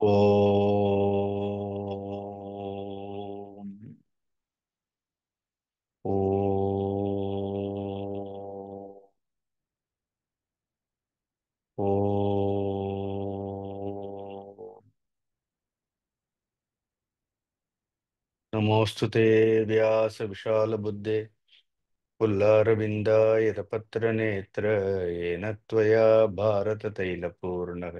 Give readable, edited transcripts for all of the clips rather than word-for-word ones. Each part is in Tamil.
ஓம் ஓம் ஓம் நமோऽस्तु ते व्यास विशाल बुद्धे पुल्लारविन्दायतपत्रनेत्र येन त्वया भारततैलपूर्णः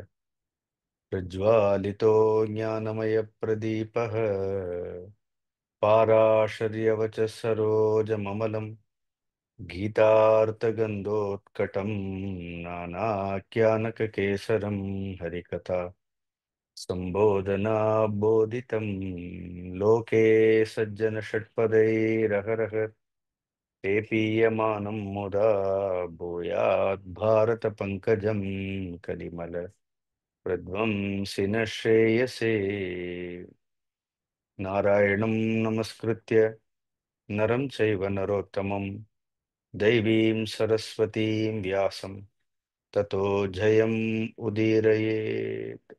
प्रज्वालितो ज्ञानमयप्रदीपः पाराशर्यवचः सरोजममलं गीतार्थगन्धोत्कटं नानाख्यानककेसरं हरिकथा सम्बोधनाबोधितं लोके सज्जनषट्पदैरहरः पेपीयमानं मुदा भूयात् भारतपङ्कजं कलिमल प्रध्वंसिन श्रेयसे नारायणं नमस्कृत्य नरं चैव नरोत्तमं दैवीं सरस्वतीं व्यासं ततो जयम् उदीरयेत्.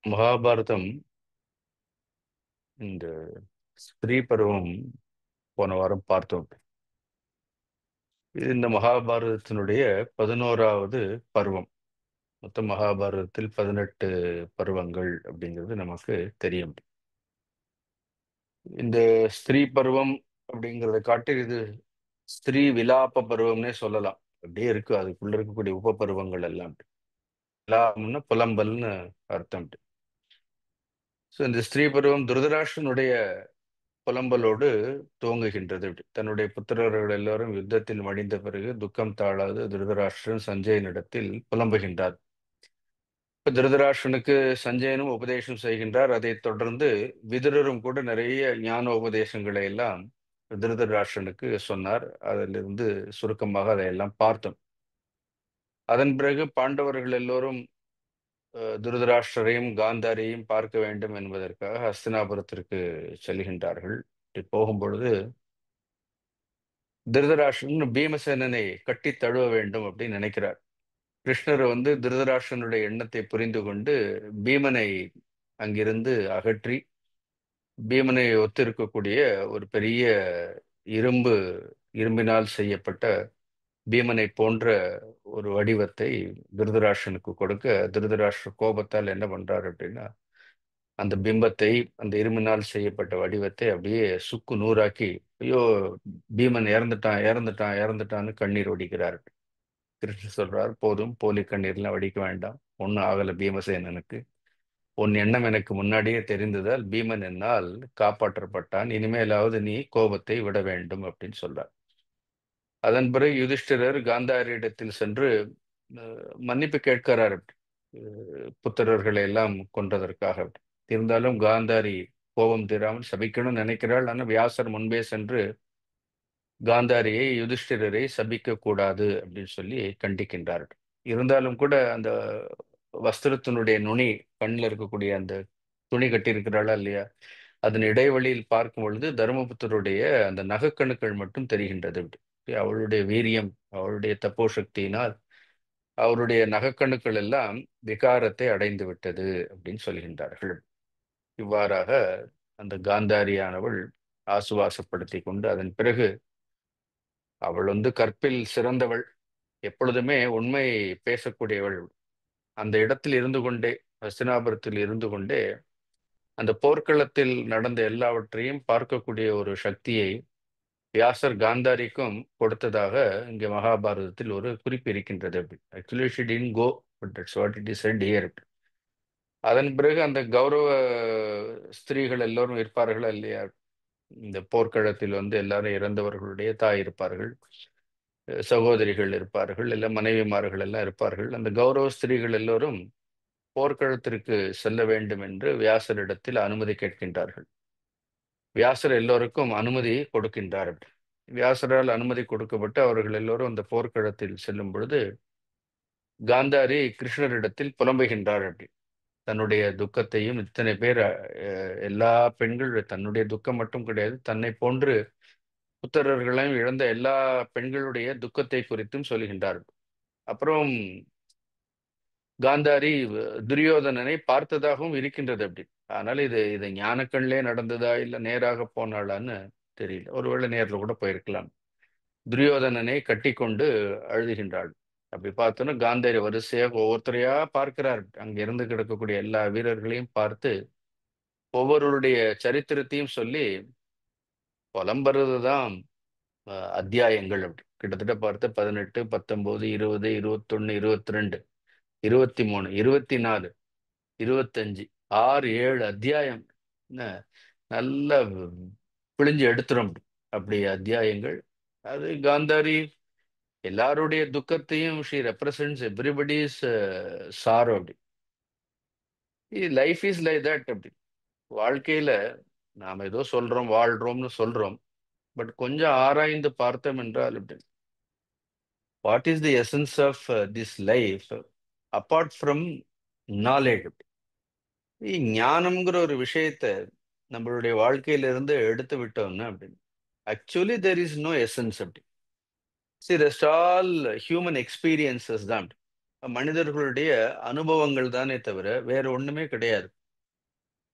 மகாபாரதம் இந்த ஸ்திரீ பருவம் போன வாரம் பார்த்தோம். இது இந்த மகாபாரதத்தினுடைய 11வது பருவம். மொத்தம் மகாபாரதத்தில் 18 பருவங்கள் அப்படிங்கிறது நமக்கு தெரியும். இந்த ஸ்திரீ பருவம் அப்படிங்கிறத காட்டி இது ஸ்திரீ விலாப பருவம்னே சொல்லலாம். அப்படியே இருக்கு அதுக்குள்ள இருக்கக்கூடிய உப பருவங்கள் எல்லாம். விலாபம்னா புலம்பல்னு அர்த்தம். ஸோ இந்த ஸ்திரீ பருவம் துருதராஷ்டிரனுடைய புலம்பலோடு துவங்குகின்றது. தன்னுடைய புத்திரர்கள் எல்லாரும் யுத்தத்தில் மடிந்த பிறகு துக்கம் தாழாது திருதராஷ்டிரன் சஞ்சயனிடத்தில் புலம்புகின்றார். இப்ப திருதராஷ்டிரனுக்கு சஞ்சயனும் உபதேசம் செய்கின்றார். அதைத் தொடர்ந்து விதுரரும் கூட நிறைய ஞான உபதேசங்களை எல்லாம் திருதராஷ்டிரனுக்கு சொன்னார். அதிலிருந்து சுருக்கமாக அதையெல்லாம் பார்த்தோம். அதன் பிறகு பாண்டவர்கள் எல்லோரும் துருதராஷ்டிரரையும் காந்தாரியையும் பார்க்க வேண்டும் என்பதற்காக ஹஸ்தினாபுரத்திற்கு செல்கின்றார்கள். இப்படி போகும்பொழுது திருதராஷ்டிரன் பீமசேனனை கட்டி தழுவ வேண்டும் அப்படின்னு நினைக்கிறார். கிருஷ்ணர் திருதராஷ்டிரனுடைய எண்ணத்தை புரிந்து கொண்டு பீமனை அங்கிருந்து அகற்றி பீமனை ஒத்து இருக்கக்கூடிய ஒரு பெரிய இரும்பு இரும்பினால் செய்யப்பட்ட பீமனை போன்ற ஒரு வடிவத்தை திருதராஷ்டிரனுக்கு கொடுக்க, திருதராஷ்டிர கோபத்தால் என்ன பண்றாரு அப்படின்னா அந்த பிம்பத்தை, அந்த இரும்பினால் செய்யப்பட்ட வடிவத்தை அப்படியே சுக்கு நூறாக்கி, ஐயோ பீமன் இறந்துட்டான் இறந்துட்டான் இறந்துட்டான்னு கண்ணீர் வடிக்கிறார். கிருஷ்ணர் சொல்றார், போதும், போலி கண்ணீர்லாம் வடிக்க வேண்டாம், ஒன்னும் ஆகல பீமசேனனுக்கு. உன் எண்ணம் எனக்கு முன்னாடியே தெரிந்ததால் பீமன் என்னால் காப்பாற்றப்பட்டான், இனிமேலாவது நீ கோபத்தை விட வேண்டும் அப்படின்னு சொல்றார். அதன் பிறகு யுதிஷ்டிரர் காந்தாரியிடத்தில் சென்று மன்னிப்பு கேட்கிறார். புத்திரர்களை எல்லாம் கொன்றதற்காக. இருந்தாலும் காந்தாரி கோபம் தீராமல் சபிக்கணும்னு நினைக்கிறாள். ஆனால் வியாசர் முன்பே சென்று காந்தாரியை, யுதிஷ்டிரரை சபிக்க கூடாது அப்படின்னு சொல்லி கண்டிக்கின்றார். இருந்தாலும் கூட அந்த வஸ்திரத்தினுடைய நுனி, கண்ணில் இருக்கக்கூடிய அந்த துணி கட்டியிருக்கிறாளா இல்லையா, அதன் இடைவெளியில் பார்க்கும் பொழுது தர்மபுத்தருடைய அந்த நகக்கணுக்கள் மட்டும் தெரிகின்றது. அவளுடைய வீரியம், அவளுடைய தப்போ சக்தியினால் அவருடைய நகக்கணுக்கள் எல்லாம் விகாரத்தை அடைந்து விட்டது அப்படின்னு சொல்கின்றார்கள். இவ்வாறாக அந்த காந்தாரியானவள் ஆசுவாசப்படுத்தி கொண்டு, அதன் பிறகு அவள் கற்பில் சிறந்தவள், எப்பொழுதுமே உண்மை பேசக்கூடியவள். அந்த இடத்தில் இருந்து கொண்டே, ஹஸ்தினாபுரத்தில் இருந்து கொண்டே அந்த போர்க்களத்தில் நடந்த எல்லாவற்றையும் பார்க்கக்கூடிய ஒரு சக்தியை வியாசர் காந்தாரிக்கும் கொடுத்ததாக இங்கே மகாபாரதத்தில் ஒரு குறிப்பு இருக்கின்றது. Actually she didn't go, but that's what it is said here. அதன் பிறகு அந்த கௌரவ ஸ்திரீகள் எல்லோரும் இருப்பார்கள் இல்லையா, இந்த போர்க்களத்தில் எல்லாரும் இறந்தவர்களுடைய தாய் இருப்பார்கள், சகோதரிகள் இருப்பார்கள், இல்லை மனைவிமார்கள் எல்லாம் இருப்பார்கள். அந்த கௌரவ ஸ்திரீகள் எல்லோரும் போர்க்களத்திற்கு செல்ல வேண்டும் என்று வியாசரிடத்தில் அனுமதி கேட்கின்றார்கள். வியாசர் எல்லோருக்கும் அனுமதி கொடுக்கின்றார். வியாசரால் அனுமதி கொடுக்கப்பட்டு அவர்கள் எல்லோரும் அந்த போர்க்களத்தில் செல்லும் பொழுது காந்தாரி கிருஷ்ணரிடத்தில் புலம்புகின்றார். தன்னுடைய துக்கத்தையும், இத்தனை பேர் எல்லா பெண்கள், தன்னுடைய துக்கம் மட்டும் கிடையாது, தன்னை போன்று புத்திரர்களையும் இழந்த எல்லா பெண்களுடைய துக்கத்தை குறித்தும் சொல்கின்றார்கள். அப்புறம் காந்தாரி துரியோதனனை பார்த்ததாகவும் இருக்கின்றது அப்படி. அதனால இது இது ஞானக்கண்லே நடந்ததா இல்ல நேராக போனாளான்னு தெரியல. ஒருவேளை நேர்ல கூட போயிருக்கலாம். துரியோதனனை கட்டிக்கொண்டு அழுதுகின்றாள். அப்படி பார்த்தோன்னா காந்தாரி வரிசையாக ஒவ்வொருத்தரையா பார்க்கிறார். அங்க இருந்து கிடக்கக்கூடிய எல்லா வீரர்களையும் பார்த்து ஒவ்வொருவருடைய சரித்திரத்தையும் சொல்லி புலம்புறதுதான் அத்தியாயங்கள் அப்படி. கிட்டத்தட்ட பார்த்து 18, 19, 20, 21, 22, 23, 24, 25, 6, 7 அத்தியாயம். என்ன, நல்ல பிழிஞ்சு எடுத்துரும் அப்படி அத்தியாயங்கள். அது காந்தாரி எல்லாருடைய துக்கத்தையும் ஷி ரெப்ரசன்ட்ஸ் எவ்ரிபடிஸ் சாரோ அப்படி. லைஃப் இஸ் லைக் தட் அப்படி. வாழ்க்கையில நாம ஏதோ சொல்றோம் வாழ்றோம்னு சொல்றோம். பட் கொஞ்சம் ஆராய்ந்து பார்த்தோம் என்றால் இப்படி, what is the essence of this life apart from knowledge. ஞானம்ங்கிற ஒரு விஷயத்த நம்மளுடைய வாழ்க்கையில இருந்து எடுத்து விட்டோம்னா அப்படின்னு, actually there is no essence அப்படி. See rest all human experiences தான். மனிதர்களுடைய அனுபவங்கள் தானே தவிர வேற ஒண்ணுமே கிடையாது.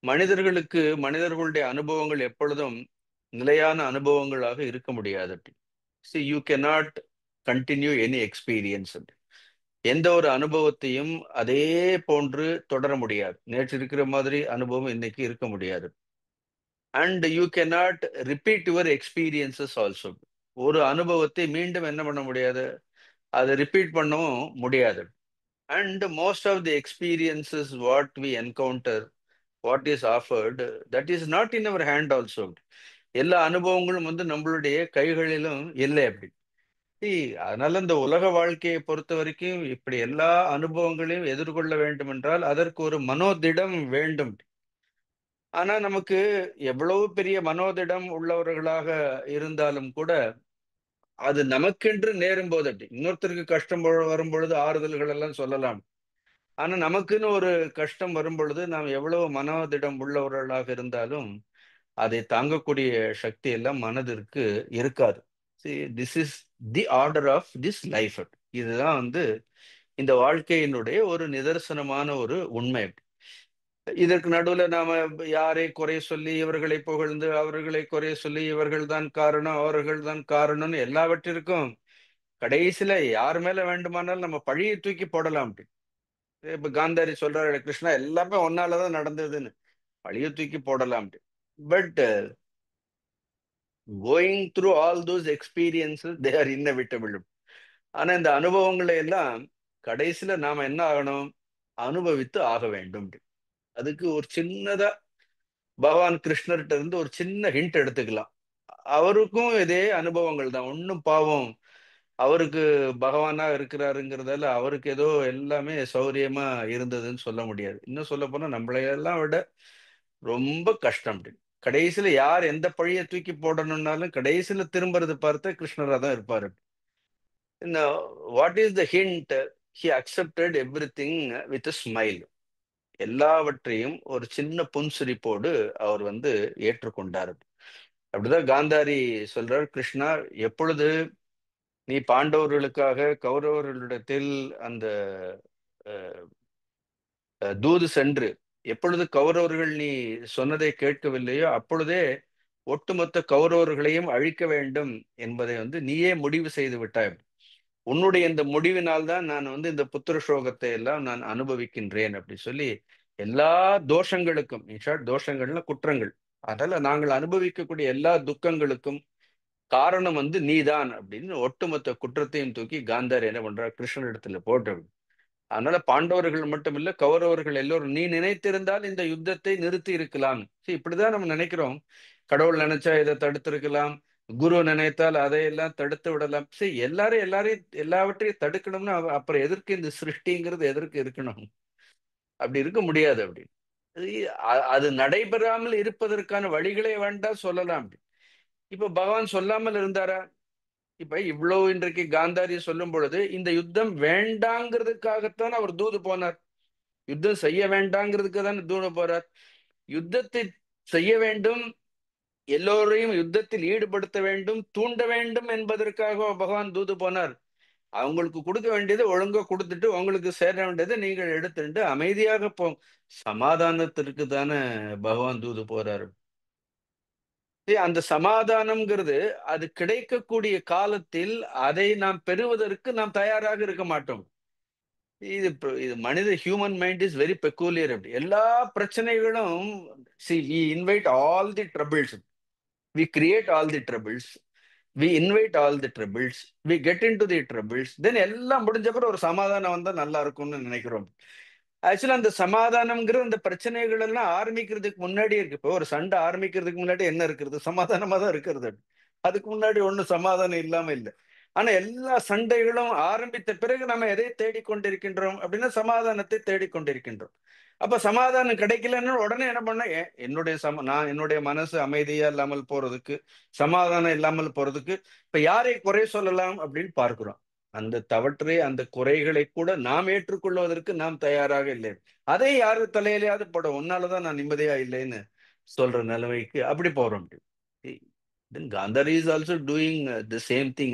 மனிதர்களுடைய அனுபவங்கள் எப்பொழுதும் நிலையான அனுபவங்களாக இருக்க முடியாது. C you cannot continue any experience. எந்த ஒரு அனுபவத்தையும் அதே போன்று தொடர முடியாது. நேற்று இருக்கிற மாதிரி அனுபவம் இன்னைக்கு இருக்க முடியாது. And you cannot repeat your experiences also. ஒரு அனுபவத்தை மீண்டும் என்ன பண்ண முடியாது, அதை ரிப்பீட் பண்ணவும் முடியாது. And most of the experiences what we encounter, what is offered, that is not in our hand also. எல்லா அனுபவங்களும் வந்து நம்மளுடைய கைகளிலும் இல்லை அப்படி. அதனால இந்த உலக வாழ்க்கையை பொறுத்த வரைக்கும் இப்படி எல்லா அனுபவங்களையும் எதிர்கொள்ள வேண்டும் என்றால் அதற்கு ஒரு மனோதிடம் வேண்டும். ஆனா நமக்கு எவ்வளவு பெரிய மனோதிடம் உள்ளவர்களாக இருந்தாலும் கூட அது நமக்கென்று நேரும் போது அப்படி, இன்னொருத்தருக்கு கஷ்டம் வரும் பொழுது ஆறுதல்கள் எல்லாம் சொல்லலாம். ஆனா நமக்குன்னு ஒரு கஷ்டம் வரும் பொழுது நாம் எவ்வளவு மனோதிடம் உள்ளவர்களாக இருந்தாலும் அதை தாங்கக்கூடிய சக்தி எல்லாம் மனதிற்கு இருக்காது. This is the order of this life. இதுதான் வந்து இந்த வாழ்க்கையினுடைய ஒரு நிதர்சனமான ஒரு உண்மை. இதற்கு நடுவுல நாம யாரை குறை சொல்லி இவர்களை புகழ்ந்து அவர்களை குறை சொல்லி இவர்கள் தான் காரணம் அவர்கள் தான் காரணம்னு எல்லாவற்றிற்கும் கடைசியில யார் மேல வேண்டுமானாலும் நம்ம பழியை தூக்கி போடலாம். இப்ப காந்தாரி சொல்றாரு, கிருஷ்ணா எல்லாமே ஒன்னாலதான் நடந்ததுன்னு பழியை தூக்கி போடலாம். But going through all those experiences they are inevitable. ஆனா இந்த அனுபவங்களை எல்லாம் கடைசியில நாம என்ன ஆகணும், அனுபவித்து ஆக வேண்டும். அதுக்கு ஒரு சின்னதா பகவான் கிருஷ்ணர்கிட்ட இருந்து ஒரு சின்ன ஹிண்ட் எடுத்துக்கலாம். அவருக்கும் இதே அனுபவங்கள் தான். ஒன்னும் பாவம் அவருக்கு பகவானா இருக்கிறாருங்கிறதால அவருக்கு ஏதோ எல்லாமே சௌரியமா இருந்ததுன்னு சொல்ல முடியாது. இன்னும் சொல்ல போனா நம்மளையெல்லாம் விட ரொம்ப கஷ்டம். கடைசியில யார் எந்த பழிய தூக்கி போடணும்னாலும் கடைசியில திரும்புறது பார்த்து கிருஷ்ணரா தான் இருப்பாரு. What is the hint? He accepted everything with smile. எல்லாவற்றையும் ஒரு சின்ன புன்சிரிப்போடு அவர் வந்து ஏற்றுக்கொண்டார். அப்படிதான் காந்தாரி சொல்றார், கிருஷ்ணா எப்பொழுது நீ பாண்டவர்களுக்காக கௌரவர்களிடத்தில் அந்த தூது சென்று எப்பொழுது கௌரவர்கள் நீ சொன்னதை கேட்கவில்லையோ அப்பொழுதே ஒட்டுமொத்த கௌரவர்களையும் அழிக்க வேண்டும் என்பதை வந்து நீயே முடிவு செய்து விட்டாய். உன்னுடைய இந்த முடிவினால் தான் நான் வந்து இந்த புத்திர சோகத்தை எல்லாம் நான் அனுபவிக்கின்றேன் அப்படி சொல்லி எல்லா தோஷங்களுக்கும், தோஷங்கள்னா குற்றங்கள், அதனால நாங்கள் அனுபவிக்கக்கூடிய எல்லா துக்கங்களுக்கும் காரணம் வந்து நீதான் அப்படின்னு ஒட்டுமொத்த குற்றத்தையும் தூக்கி காந்தாரி என்ன பண்றார், கிருஷ்ணனிடத்துல போட்டு. அதனால பாண்டவர்கள் மட்டும் இல்ல கௌரவர்கள் எல்லோரும் நீ நினைத்திருந்தால் இந்த யுத்தத்தை நிறுத்தி இருக்கலாம். இப்படிதான் நம்ம நினைக்கிறோம். கடவுள் நினைச்சா இதை தடுத்திருக்கலாம், குரு நினைத்தால் அதையெல்லாம் தடுத்து விடலாம். சரி, எல்லாரையும் எல்லாவற்றையும் தடுக்கணும்னா அப்புறம் எதற்கு இந்த சிருஷ்டிங்கிறது எதற்கு இருக்கணும்? அப்படி இருக்க முடியாது. அப்படி அது நடைபெறாமல் இருப்பதற்கான வழிகளை வேண்டாம் சொல்லலாம். இப்ப பகவான் சொல்லாமல் இருந்தாரா? இப்ப இவ்வளவு இன்றைக்கு காந்தாரி சொல்லும் பொழுது இந்த யுத்தம் வேண்டாங்கிறதுக்காகத்தான் அவர் தூது போனார். யுத்தம் செய்ய வேண்டாங்கிறதுக்கு தான் தூது போறார். யுத்தத்தை செய்ய வேண்டும், எல்லோரையும் யுத்தத்தில் ஈடுபடுத்த வேண்டும், தூண்ட வேண்டும் என்பதற்காக பகவான் தூது போனார். அவங்களுக்கு கொடுக்க வேண்டியதை ஒழுங்கா கொடுத்துட்டு உங்களுக்கு சேர வேண்டியதை நீங்கள் எடுத்துட்டு அமைதியாக போ. சமாதானத்திற்கு தானே பகவான் தூது போறாரு. அந்த சமாதானம்ங்கிறது அது கிடைக்கக்கூடிய காலத்தில் அதை நாம் பெறுவதற்கு நாம் தயாராக இருக்க மாட்டோம். இது மனித human mind is very peculiar. அப்படி எல்லா பிரச்சனைகளும் we invite all the troubles, we create all the troubles, we invite all the troubles, we get into the troubles, then எல்லாம் முடிஞ்ச அப்புறம் ஒரு சமாதானம் வந்தா நல்லா இருக்கும்னு நினைக்கிறோம். ஆக்சுவலா அந்த சமாதானம்ங்கிற அந்த பிரச்சனைகள் எல்லாம் ஆரம்பிக்கிறதுக்கு முன்னாடி இருக்கு. இப்போ ஒரு சண்டை ஆரம்பிக்கிறதுக்கு முன்னாடி என்ன இருக்கிறது? சமாதானமா தான் இருக்கிறது. அதுக்கு முன்னாடி ஒண்ணும் சமாதானம் இல்லாம இல்லை. ஆனா எல்லா சண்டைகளும் ஆரம்பித்த பிறகு நம்ம எதை தேடிக்கொண்டிருக்கின்றோம் அப்படின்னா சமாதானத்தை தேடிக்கொண்டிருக்கின்றோம். அப்ப சமாதானம் கிடைக்கலன்னு உடனே என்ன பண்ண, நான் என்னுடைய மனசு அமைதியா இல்லாமல் போறதுக்கு, சமாதானம் இல்லாமல் போறதுக்கு இப்ப யாரை குறை சொல்லலாம் அப்படின்னு பார்க்கிறோம். அந்த தவற்றை அந்த குறைகளை கூட நாம் ஏற்றுக்கொள்வதற்கு நாம் தயாராக இல்லை. அதை யாரு தலையிலையாவது போட, உன்னாலதான் நான் நிம்மதியா இல்லைன்னு சொல்ற நிலைமைக்கு அப்படி போறோம். Then Gandhari is also doing the same thing.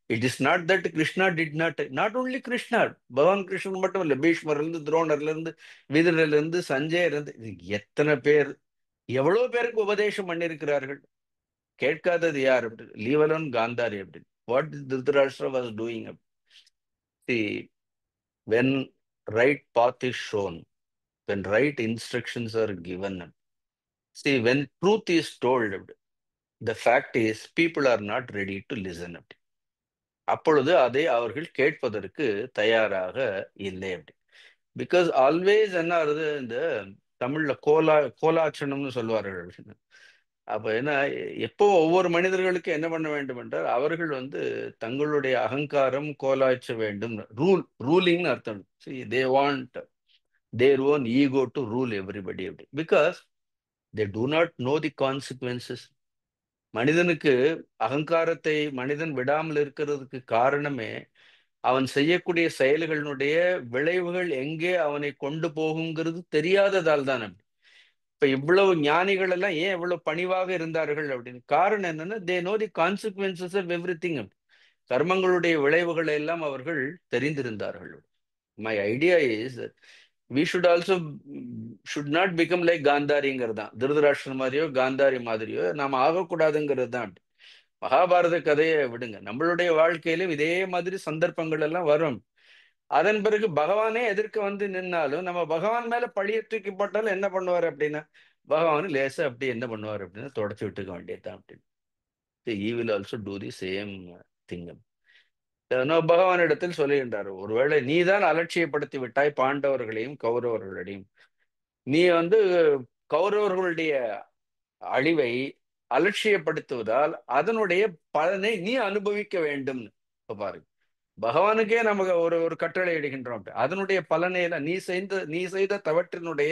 It is not that Krishna did not only Krishna, பகவான் கிருஷ்ணன் மட்டும் இல்ல, பீஷ்மர்ல இருந்து துரோணர்ல இருந்து விதுரர்ல இருந்து சஞ்சயர் இருந்து எத்தனை பேர் எவ்வளவு பேருக்கு உபதேசம் பண்ணிருக்கிறார்கள். கேட்காதது யார் அப்படி? லீவ் அலோன் காந்தாரி அப்படி. What Dhritarashtra was doing? See, when right path is shown, when right instructions are given, see, when truth is told, the fact is people are not ready to listen. அப்பொழுது அதை அவர்கள் கேட்பதற்கு தயாராக இல்லை. அப்படி பிகாஸ் ஆல்வேஸ் என்ன ஆகுது, இந்த தமிழ்ல கோலாச்சனம்னு சொல்லுவார்கள். அப்ப என்ன, எப்போ ஒவ்வொரு மனிதர்களுக்கு என்ன பண்ண வேண்டும் என்றால் அவர்கள் தங்களுடைய அகங்காரம் கோலாச்ச வேண்டும். ரூலிங்னு அர்த்தம். They want their own ego to rule everybody. அப்படி because they do not know the consequences. மனிதனுக்கு அகங்காரத்தை மனிதன் விடாமல் இருக்கிறதுக்கு காரணமே அவன் செய்யக்கூடிய செயல்களினுடைய விளைவுகள் எங்கே அவனை கொண்டு போகுங்கிறது தெரியாததால் தான். இப்ப இவ்வளவு ஞானிகள் எல்லாம் ஏன் இவ்வளவு பணிவாக இருந்தார்கள் அப்படின்னு காரணம் என்னன்னா, they know the consequences of everything. கர்மங்களுடைய விளைவுகளை எல்லாம் அவர்கள் தெரிந்திருந்தார்கள். My idea is we should also should not become like காந்தாரிங்கிறது தான். திருதராஷ்டிரன் மாதிரியோ காந்தாரி மாதிரியோ நாம் ஆகக்கூடாதுங்கிறது தான். மகாபாரத கதையை விடுங்க, நம்மளுடைய வாழ்க்கையிலும் இதே மாதிரி சந்தர்ப்பங்கள் எல்லாம் வரும். அதன் பிறகு பகவானே எதிர்க்க நின்னாலும் நம்ம பகவான் மேல பழிய தூக்கி போட்டாலும் என்ன பண்ணுவார் அப்படின்னா, பகவான் லேசா அப்படி என்ன பண்ணுவார் அப்படின்னா தொடச்சு விட்டுக்க வேண்டியதுதான் அப்படின்னு. He will also do the same thing. பகவான் இடத்தில் சொல்லுகின்றார், ஒருவேளை நீதான் அலட்சியப்படுத்தி விட்டாய் பாண்டவர்களையும் கௌரவர்களையும். நீ கௌரவர்களுடைய அழிவை அலட்சியப்படுத்துவதால் அதனுடைய பலனை நீ அனுபவிக்க வேண்டும். பாருங்க, பகவானுக்கே நமக்கு ஒரு ஒரு கட்டளை இடுகின்றோம். அதனுடைய பலனை நீ செய்த தவற்றினுடைய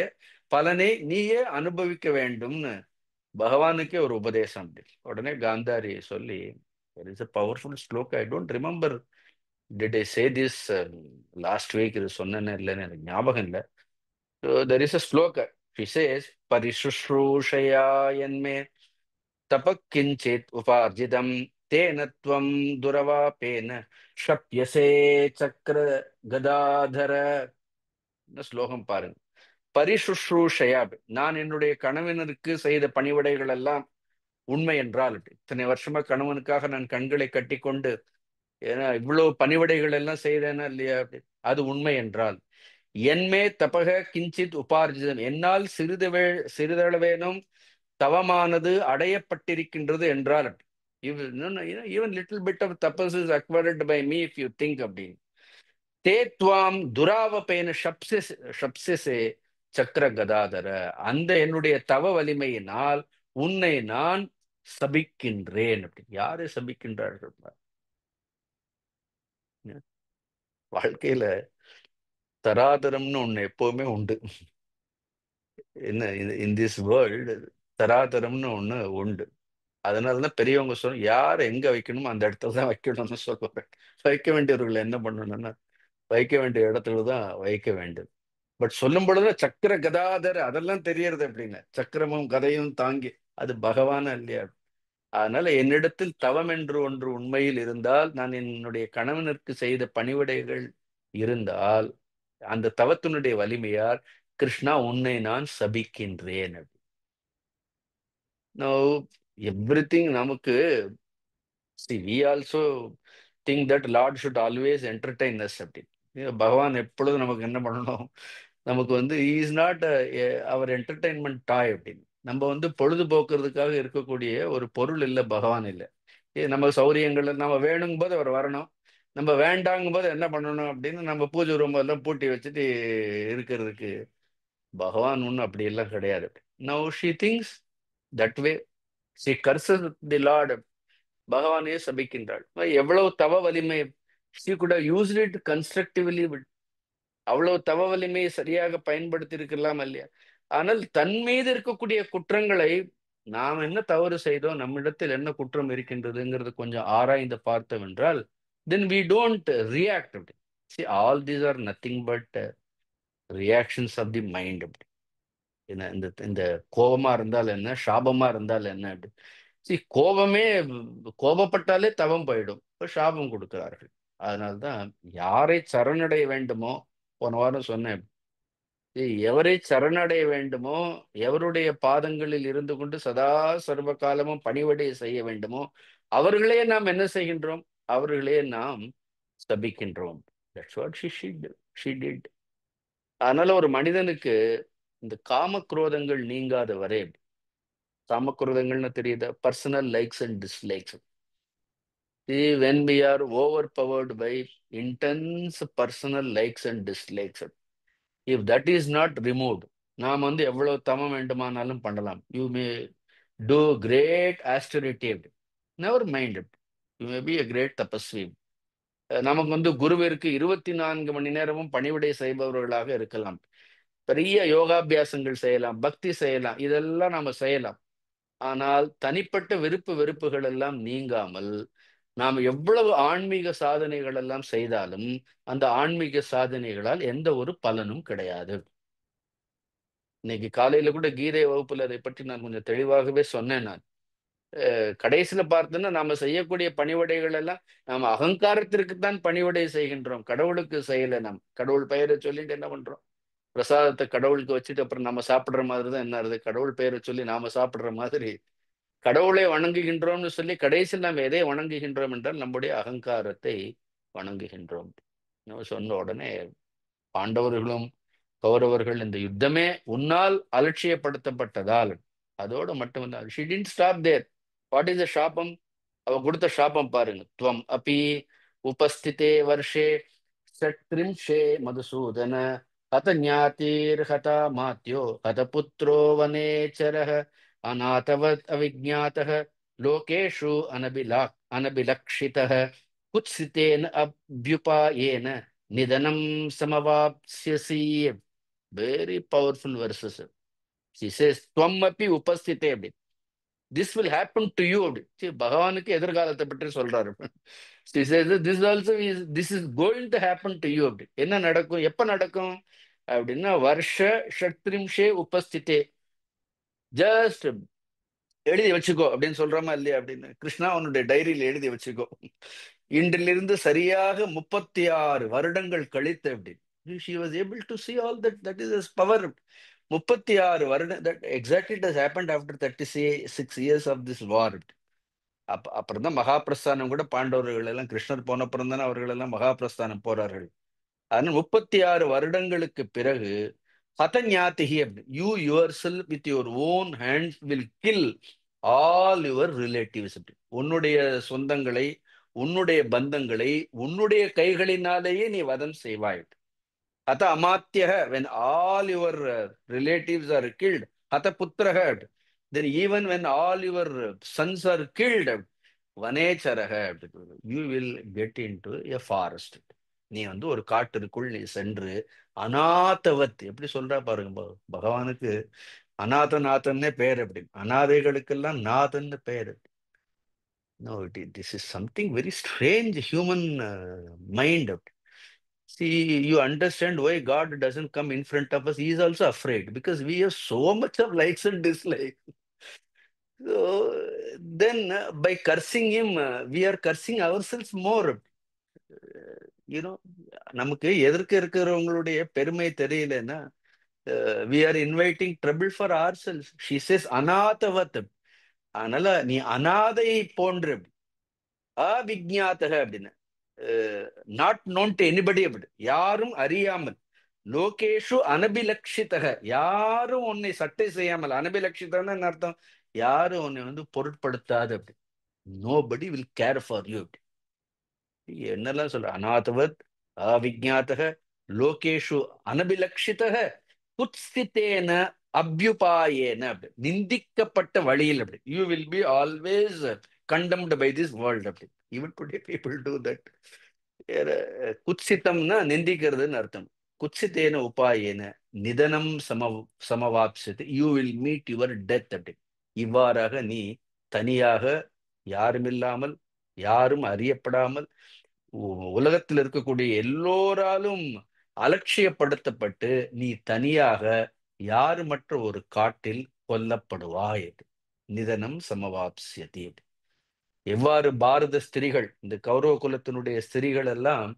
பலனை நீயே அனுபவிக்க வேண்டும்னு பகவானுக்கே ஒரு உபதேசம். உடனே காந்தாரி சொல்லி, there is a powerful shloka. I don't remember did I say this last week. இது சொன்னேன்னு இல்லைன்னு எனக்கு ஞாபகம் இல்லை. So there is a shloka. She says, பரிசுஷ்ரூஷயா என்மே தப கிஞ்சித் உபார்ஜிதம் தேன த்வம் துரவாபேன ஷப்யசே சக்கர கதாதர. ஸ்லோகம் பாருங்க. பரிசுஷ்ரூஷயா, நான் என்னுடைய கணவனுக்கு செய்த பணிவிடைகள் எல்லாம் உண்மை என்றால், இத்தனை வருஷமா கணவனுக்காக நான் கண்களை கட்டி கொண்டு ஏன்னா இவ்வளவு பணிவிடைகள் எல்லாம் செய்தேனா இல்லையா, அது உண்மை என்றால், என்மே தபக கிஞ்சித் உபார்ஜிதம், என்னால் சிறிதளவேனும் தவமானது அடையப்பட்டிருக்கின்றது என்றால், even little bit of tapas is acquired by me if you think அப்படின்னு. தே துவாம் துராவபேன ஷப்சிசே சக்கர கதாதர, அந்த என்னுடைய தவ வலிமையினால் உன்னை நான் சபிக்கின்றேன். அப்படி யாரை சபிக்கின்றார்கள்? வாழ்க்கையில தராதரம்னு ஒண்ணு எப்பவுமே உண்டு. என்ன, இன் திஸ் வேர்ல்டு தராதரம்னு ஒண்ணு உண்டு. அதனாலதான் பெரியவங்க சொல்ல, யார் எங்க வைக்கணுமோ அந்த இடத்துல தான் வைக்கணும்னு சொல்லுவாங்க. வைக்க வேண்டியவர்கள் என்ன பண்ணணும்னா வைக்க வேண்டிய இடத்துலதான் வைக்க வேண்டும். பட் சொல்லும் பொழுது சக்கர கதாதர் அதெல்லாம் தெரியறது. அப்படின்னா சக்கரமும் கதையும் தாங்கி அது பகவான இல்லையா. அதனால என்னிடத்தில் தவம் என்று ஒன்று உண்மையில் இருந்தால், நான் என்னுடைய கணவனுக்கு செய்த பணிவிடைகள் இருந்தால், அந்த தவத்தினுடைய வலிமையால் கிருஷ்ணா உன்னை நான் சபிக்கின்றேன். நவ் எவ்ரிதிங் நமக்கு we also think that lord should always entertain us அப்படின்னு. பகவான் எப்பொழுதும் நமக்கு என்ன பண்ணணும், நமக்கு வந்து is not our entertainment toy அப்படின்னு. நம்ம வந்து பொழுதுபோக்குறதுக்காக இருக்கக்கூடிய ஒரு பொருள் இல்லை, பகவான் இல்லை. நம்ம சௌரியங்கள் நம்ம வேணுங்கும் போது அவர் வரணும், நம்ம வேண்டாங்கும் போது என்ன பண்ணணும் அப்படின்னு நம்ம பூஜை ரூம் எல்லாம் பூட்டி வச்சுட்டு இருக்கிறதுக்கு பகவான் ஒன்றும் அப்படி எல்லாம் கிடையாது. Now she thinks that way, she curses the lord. பகவானையே சபிக்கின்றாள். எவ்வளவு தவ வலிமை, she could have used it constructively. அவ்வளவு தவ வலிமையை சரியாக பயன்படுத்தி இருக்கலாம் இல்லையா? ஆனால் தன் மீது இருக்கக்கூடிய குற்றங்களை, நாம் என்ன தவறு செய்தோம், நம்மிடத்தில் என்ன குற்றம் இருக்கின்றதுங்கிறது கொஞ்சம் ஆராய்ந்து பார்த்தோம் என்றால், then we don't react. See, all these are nothing but reactions of the mind. இந்த இந்த கோபமா இருந்தால் என்ன, சாபமா இருந்தால் என்ன அப்படி. See, கோபமே, கோபப்பட்டாலே தவம் போயிடும், இப்ப சாபம் கொடுக்கிறார்கள். அதனால்தான் யாரை சரணடைய வேண்டுமோ, போன வாரம் சொன்னேன், எவரை சரணடைய வேண்டுமோ, எவருடைய பாதங்களில் இருந்து கொண்டு சதா சர்வ காலமும் பணிவிடை செய்ய வேண்டுமோ, அவர்களே நாம் என்ன செய்கின்றோம், அவர்களே நாம் ஸ்தபிக்கின்றோம். That's what she did. அதனால ஒரு மனிதனுக்கு இந்த காமக்ரோதங்கள் நீங்காத வரை, காமக்ரோதங்கள்னு தெரியுதா, personal likes and dislikes. when we are overpowered by intense personal likes and dislikes, if that is not removed, நாம் வந்து எவ்வளவு தமம் வேண்டுமானாலும் பண்ணலாம். You may do great austerity, never mind, you may be a great tapasvi. நமக்கு வந்து குருவிற்கு 24 மணி நேரமும் பணிவிடை செய்பவர்களாக இருக்கலாம், பெரிய யோகாபியாசங்கள் செய்யலாம், பக்தி செய்யலாம், இதெல்லாம் நாம செய்யலாம். ஆனால் தனிப்பட்ட விருப்பு வெறுப்புகள் எல்லாம் நீங்காமல் நாம் எவ்வளவு ஆன்மீக சாதனைகள் எல்லாம் செய்தாலும் அந்த ஆன்மீக சாதனைகளால் எந்த ஒரு பலனும் கிடையாது. இன்னைக்கு காலையில கூட கீதை வகுப்புல அதை பற்றி நான் கொஞ்சம் தெளிவாகவே சொன்னேன். நான் கடைசியில பார்த்தோன்னா, நாம செய்யக்கூடிய பணிவிடைகள் எல்லாம் நாம அகங்காரத்திற்குத்தான் பணிவிடை செய்கின்றோம், கடவுளுக்கு செய்யல. நாம் கடவுள் பெயரை சொல்லிட்டு என்ன பண்றோம், பிரசாதத்தை கடவுளுக்கு வச்சுட்டு அப்புறம் நம்ம சாப்பிடுற மாதிரி தான். என்ன ஆகுது, கடவுள் பெயரை சொல்லி நாம சாப்பிடுற மாதிரி கடவுளை வணங்குகின்றோம்னு சொல்லி கடைசியில் நாம் எதை வணங்குகின்றோம் என்றால் நம்முடைய அகங்காரத்தை வணங்குகின்றோம். சொன்ன உடனே பாண்டவர்களும் கௌரவர்கள் இந்த யுத்தமே உன்னால் அலட்சியப்படுத்தப்பட்டதால், அதோடு மட்டுமல்ல, she didn't stop there. What is the சாபம், அவ கொடுத்த சாபம் பாருங்க. துவம் அப்பி உபஸ்திதே வருஷே சத்ரிம்ஷே மதுசூதன ஹத ஞாதீர் ஹத மாத்யோ ஹத புத்ரோ வனேச்சரஹ அநாதவத் அவிஜ்ஞாதஹ லோகேஷு அனபிலக்ஷிதஹ குத்சிதேன அப்யுபாயேன நிதனம் சமவாப்ஸ்யசி. Very powerful verses. She says துவம் அப்பி உபஸ்திதே அப்படி, this will happen to you அப்படி. பகவானுக்கு எதிர்காலத்தை பற்றி சொல்றாரு. She says this also is, this is going to happen to you அப்படி. என்ன நடக்கும், எப்ப நடக்கும் அப்படின்னா, வருஷ ஷட்ரிம்ஷே உபஸ்திதே, ஜஸ்ட் எழுதி வச்சுக்கோ அப்படின்னு சொல்றோமா இல்லையா அப்படின்னு. கிருஷ்ணா உன்னுடைய டைரியில எழுதி வச்சுக்கோ, இன்றிலிருந்து சரியாக 36 வருடங்கள் கழித்து அப்படின்னு. She was able to see all that. That is his power. 36 வருடம், that exactly it has happened after 36 years of this war. அப்புறம் தான் மகாபிரஸ்தானம் கூட, பாண்டவர்கள் எல்லாம் கிருஷ்ணர் போன அப்புறம் தானே அவர்கள் எல்லாம் மகாபிரஸ்தானம் போறார்கள். அதனால 36 வருடங்களுக்கு பிறகு ஹதஞாதிஹி, you yourself with your own hands will kill all your relatives. உன்னுடைய சொந்தங்களை, உன்னுடைய பந்தங்களை உன்னுடைய கைகளினாலேயே நீ வதம் செய்வாய். ஹத அமாத்தியக, when all your relatives are killed, ஹத புத்திரக, then even when all your sons are killed, வனேச்சரக, you will get into a forest. நீ வந்து ஒரு காட்டிற்குள் நீ சென்று அநாதவத், எப்படி சொல்றா பாருங்க, பகவானுக்கு அநாதநாதன்னே பெயர். அப்படி அநாதைகளுக்கெல்லாம் நாதன்னு பெயர். No, this is something very strange human mind. See, you understand why God doesn't come in front of us. He is also afraid because we have so much of likes and dislikes. So then by cursing him, we are cursing ourselves more. You know நமக்கு எதிர்க்க இருக்கிறவங்களுடைய பெருமை தெரியலன்னா we are inviting trouble for ourselves. She says அநாதவத். அதனால நீ அநாதை போன்று, அவிஜ்ஞாதக அப்படின்னு, நாட் நோன் டு எனிபடி அப்படி, யாரும் அறியாமல், லோகேஷு அனபிலக்ஷிதக, யாரும் உன்னை சட்டை செய்யாமல், அனபிலக்ஷிதன்னு என்ன அர்த்தம், யாரும் உன்னை வந்து பொருட்படுத்தாது அப்படி, nobody will care for you. என்னெல்லாம் சொல்ற, அநாதவத், அவிஜ்ஞாதக, லோகேஷு அனபிலக்ஷிதக, குத்ஸ்திதேன அபியுபாயேன அப்படி, நிந்திக்கப்பட்ட வழியில் அப்படி, you will be always condemned by this world அப்படி. Even today people do that. குத்சிதம்னா நிந்திக்கிறதுன்னு அர்த்தம். குத்சிதேன உபாயேன நிதனம் சமவாப்சது, you will meet your death அப்படி. இவ்வாறாக நீ தனியாக, யாருமில்லாமல், யாரும் அறியப்படாமல், உலகத்தில் இருக்கக்கூடிய எல்லோராலும் அலட்சியப்படுத்தப்பட்டு நீ தனியாக யாருமற்ற ஒரு காட்டில் கொல்லப்படுவாய். நிதனம் சமவாப்சியதி. எவ்வாறு பாரத ஸ்திரீகள், இந்த கௌரவ குலத்தினுடைய ஸ்திரீகள் எல்லாம்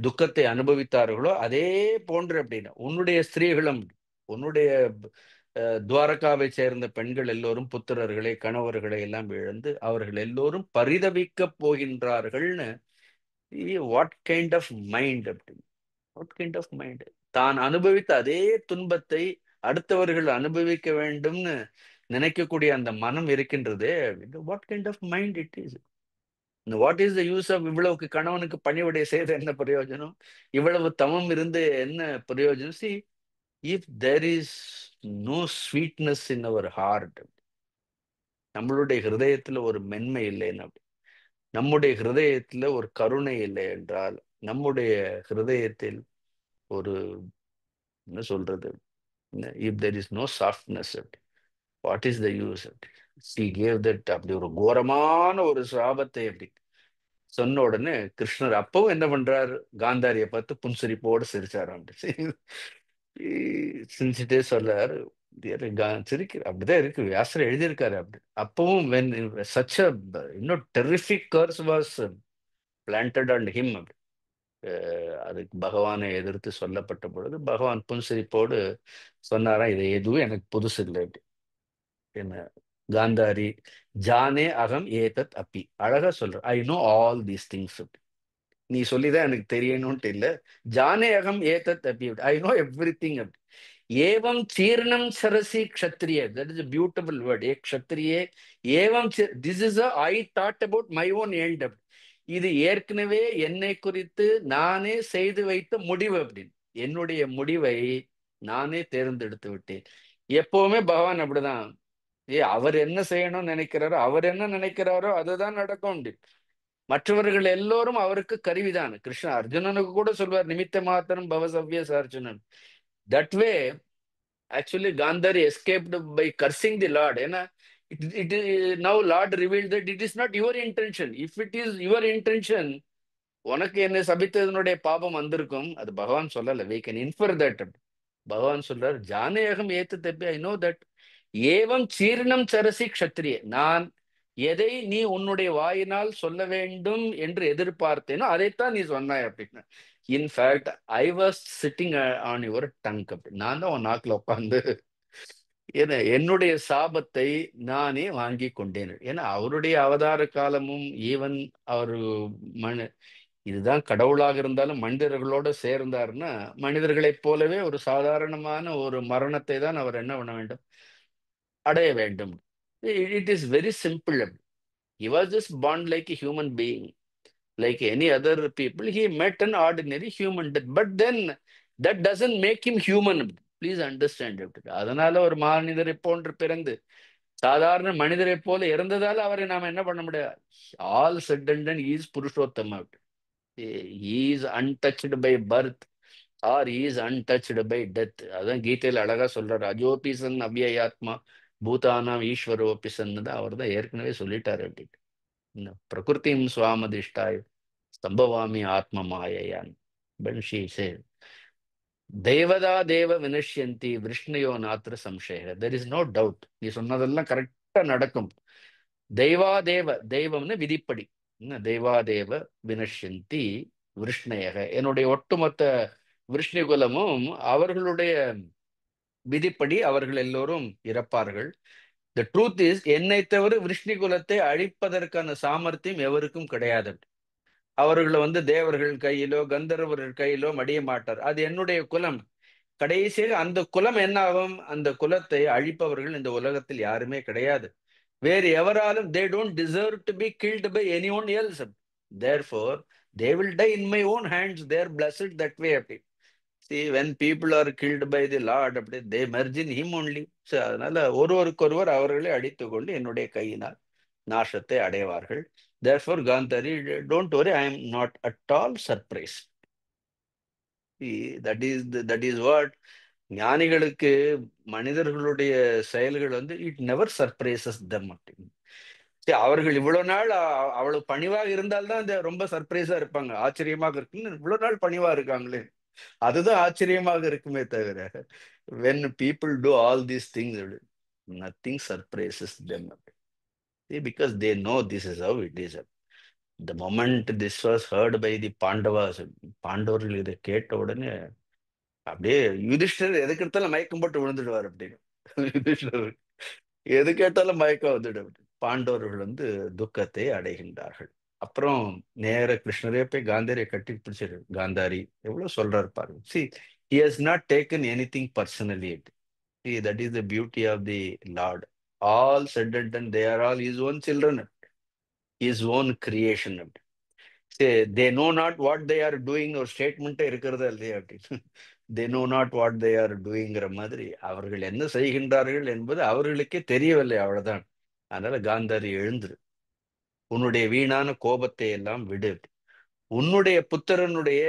துக்கத்தை அனுபவித்தார்களோ அதே போன்று அப்படின்னா உன்னுடைய ஸ்திரீகளும், உன்னுடைய துவாரகாவை சேர்ந்த பெண்கள் எல்லோரும் புத்திரர்களை, கணவர்களை எல்லாம் இழந்து அவர்கள் எல்லோரும் பரிதவிக்க போகின்றார்கள்னு. வாட் கைண்ட் ஆஃப் மைண்ட் அப்படின்னு, வாட் கைண்ட் ஆஃப் மைண்ட். தான் அனுபவித்த அதே துன்பத்தை அடுத்தவர்கள் அனுபவிக்க வேண்டும்னு நினைக்கக்கூடிய அந்த மனம் இருக்கின்றதே, what kind of mind it is. What is the use of, இவ்வளவுக்கு கணவனுக்கு பணிவிடை செய்த என்ன பிரயோஜனம், இவ்வளவு தவம் இருந்து என்ன பிரயோஜனம். See, if there is no sweetness in our heart, நம்மளுடைய ஹிருதயத்துல ஒரு மென்மை இல்லைன்னு, நம்முடைய ஹிருதயத்துல ஒரு கருணை இல்லை என்றால், நம்முடைய ஹிருதயத்தில் ஒரு, என்ன சொல்றது, if there is no softness, what is the use. She gave that, அப்படி ஒரு கோரமான ஒரு சாபத்தை அப்படி சொன்ன உடனே கிருஷ்ணர் அப்பவும் என்ன பண்றாரு, காந்தாரியை பார்த்து புன்சிரிப்போடு சிரிச்சாராம். சிரிச்சுட்டே சொல்றாரு, சிரிக்கிற அப்படிதான் இருக்கு, வியாசர் எழுதியிருக்காரு அப்படி. அப்பவும் when such a இன்னும் terrific curse was planted on him, அதுக்கு பகவானை எதிர்த்து சொல்லப்பட்ட பொழுது பகவான் புன்சிரிப்போடு சொன்னாராம், இது எதுவும் எனக்கு புதுசு இல்லை அப்படி. என்ன, காந்தாரி ஜானே அகம் ஏதத் அப்பி, அழகா சொல்ற, I know all these things. நீ சொல்லிதான் எனக்கு தெரியணும்ட்டு இல்ல, ஜானே அகம் ஏதத் அப்பி, ஐ நோ எவ்ரி திங் அப்படி. ஏவம் சீர்ணம் சரசி க்ஷத்ரிய, that is a beautiful word, ஏ க்ஷத்ரியே ஏவம், this is I thought about my own end. இது ஏற்கனவே என்னை குறித்து நானே செய்து வைத்த முடிவு அப்படின்னு, என்னுடைய முடிவை நானே தேர்ந்தெடுத்து விட்டேன். எப்பவுமே பகவான் அப்படிதான், அவர் என்ன செய்யணும்னு நினைக்கிறாரோ, அவர் என்ன நினைக்கிறாரோ அதுதான் நடக்கும் அப்படி. மற்றவர்கள் எல்லோரும் அவருக்கு கருவிதான். கிருஷ்ணா அர்ஜுனனுக்கு கூட சொல்வார், நிமித்த மாத்திரம் பவசவ்யஸ் அர்ஜுனன். That way actually Gandhari escaped by cursing the Lord. It is now Lord revealed that it is not your intention. If it is your intention, உனக்கு என்னை சபித்ததனுடைய பாபம் வந்திருக்கும். அது பகவான் சொல்லல, we can infer that. பகவான் சொல்றார், ஜானேகம் ஏத்து தப்பி, ஐ நோ தட். ஏவம் சீர்ணம் சரசி க்ஷத்ரிய, நான் எதை நீ உன்னுடைய வாயினால் சொல்ல வேண்டும் என்று எதிர்பார்த்தேனோ அதைத்தான் நீ சொன்னாய் அப்படின்னு. In fact I was sitting on your tongue அப்படி, நான் தான் உன் நாக்கில் உட்காந்து என்னுடைய சாபத்தை நானே வாங்கி கொண்டேன். ஏன்னா அவருடைய அவதார காலமும் ஈவன் அவர் இதுதான் கடவுளாக இருந்தாலும் மனிதர்களோட சேர்ந்தாருன்னா மனிதர்களைப் போலவே ஒரு சாதாரணமான ஒரு மரணத்தை தான் அவர் என்ன பண்ண வேண்டும், அடைய வேண்டும். It is very simple. He was just born like a human being, like any other people. He met an ordinary human death. But then that doesn't make him human. Please understand it. அதனால ஒரு மனிதரை போன்று பிறந்து சாதாரண மனிதரை போல இறந்ததால அவரை நாம என்ன பண்ண முடியாது. All said and done, he is Purushottama. He is untouched by birth or he is untouched by death. அதான் கீதையில அழகா சொல்றாரு, அஜோபிசன் அவ்யயாத்மா பூதானாம் ஈஸ்வரோபிசன் தான் அவர் தான் ஏற்கனவே சொல்லிட்டாரு அப்படின்னு. பிரகிருதிம் சுவாமதிஷ்டாய் ஸ்தம்பவாமி ஆத்ம மாயையான். தேவதா தேவ வினஷ்யந்தி விஷ்ணுயோ நாத்திர சம்சய. There is no doubt. நீ சொன்னதெல்லாம் கரெக்ட். நடக்கும். தெய்வாதேவ, தெய்வம்னு விதிப்படி. தெய்வாதேவ வினஷ்யந்தி விருஷ்ணயக, என்னுடைய ஒட்டுமொத்த விருஷ்ணி குலமும் அவர்களுடைய விதிப்படி அவர்கள் எல்லோரும் இறப்பார்கள். த ட்ரூத் இஸ், என்னை தவிர விருஷ்ணி குலத்தை அழிப்பதற்கான சாமர்த்தியம் எவருக்கும் கிடையாது. அவர்களை தேவர்கள் கையிலோ கந்தர்வர்கள் கையிலோ மடிய மாட்டார். அது என்னுடைய குலம். கடைசியாக அந்த குலம் என்ன ஆகும்? அந்த குலத்தை அழிப்பவர்கள் இந்த உலகத்தில் யாருமே கிடையாது. வேறு எவராலும் they don't deserve to be killed by anyone else. Therefore, they will die in my own hands. They are blessed that way. See, when people are killed by the Lord, they merge in him only. So, அதனால ஒருவருக்கொருவர் அவர்களை அடித்துக் கொண்டு என்னுடைய கையினால் நாசத்தை அடைவார்கள். Therefore, Gandhari, don't worry, I am not at all surprised. See, that is what ஞானிகளுக்கு மனிதர்களுடைய செயல்கள் இட் நெவர் சர்ப்ரைசஸ் தம். அவர்கள் இவ்வளவு நாள் அவ்வளவு பணிவாக இருந்தால்தான் ரொம்ப சர்ப்ரைஸா இருப்பாங்க. ஆச்சரியமாக இருக்குன்னு இவ்வளவு நாள் பணிவா இருக்காங்களே, அதுதான் ஆச்சரியமாக இருக்குமே தவிர, when people do all these things, nothing surprises them. See, because they know this is how it is. The moment this was heard by the Pandavas, பாண்டவர்கள் இதை கேட்ட உடனே அப்படியே யுதிஷ்டர் எதுக்கு எடுத்தாலும் மயக்கம் போட்டு விழுந்துடுவார் அப்படின்னு. யுதிஷ்டர் எது கேட்டாலும் மயக்கம் வந்துடும். பாண்டவர்கள் துக்கத்தை அடைகின்றார்கள். அப்புறம் நேர கிருஷ்ணரே போய் காந்தாரியை கட்டி பிடிச்சிரு. காந்தாரி எவ்வளவு சொல்றாரு பாருங்க. See, he has not taken anything personally. See, that is the beauty of the Lord. All said and done, they are all his own children, his own creation. They know not what they are doing. ஒரு ஸ்டேட்மெண்ட்டே இருக்கிறதா இல்லையா அப்படின்னு. they know not what they are doingங்கிற மாதிரி அவர்கள் என்ன செய்கின்றார்கள் என்பது அவர்களுக்கே தெரியவில்லை, அவ்வளவுதான். அதனால காந்தாரி எழுந்துரு, உன்னுடைய வீணான கோபத்தை எல்லாம் விடு, உன்னுடைய புத்திரனுடைய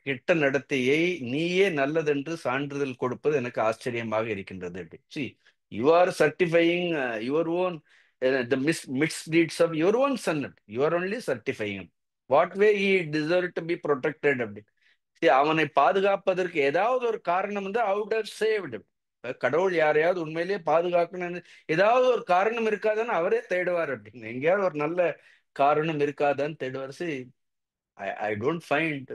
கெட்ட நடத்தையை நீயே நல்லதென்று சான்றிதழ் கொடுப்பது எனக்கு ஆச்சரியமாக இருக்கின்றது. See, you are certifying your own the misdeeds of your own son. You are only certifying him. What way he deserved to be protected. See, அவனை பாதுகாப்பதற்கு ஏதாவது ஒரு காரணம் I would have saved him. கடவுள் யாரையாவது உண்மையிலேயே பாதுகாக்கணும்னு ஏதாவது ஒரு காரணம் இருக்காதான்னு அவரே தேடுவார் அப்படின்னு. எங்கேயாவது ஒரு நல்ல காரணம் இருக்காதான்னு தேடுவார். See, I don't find.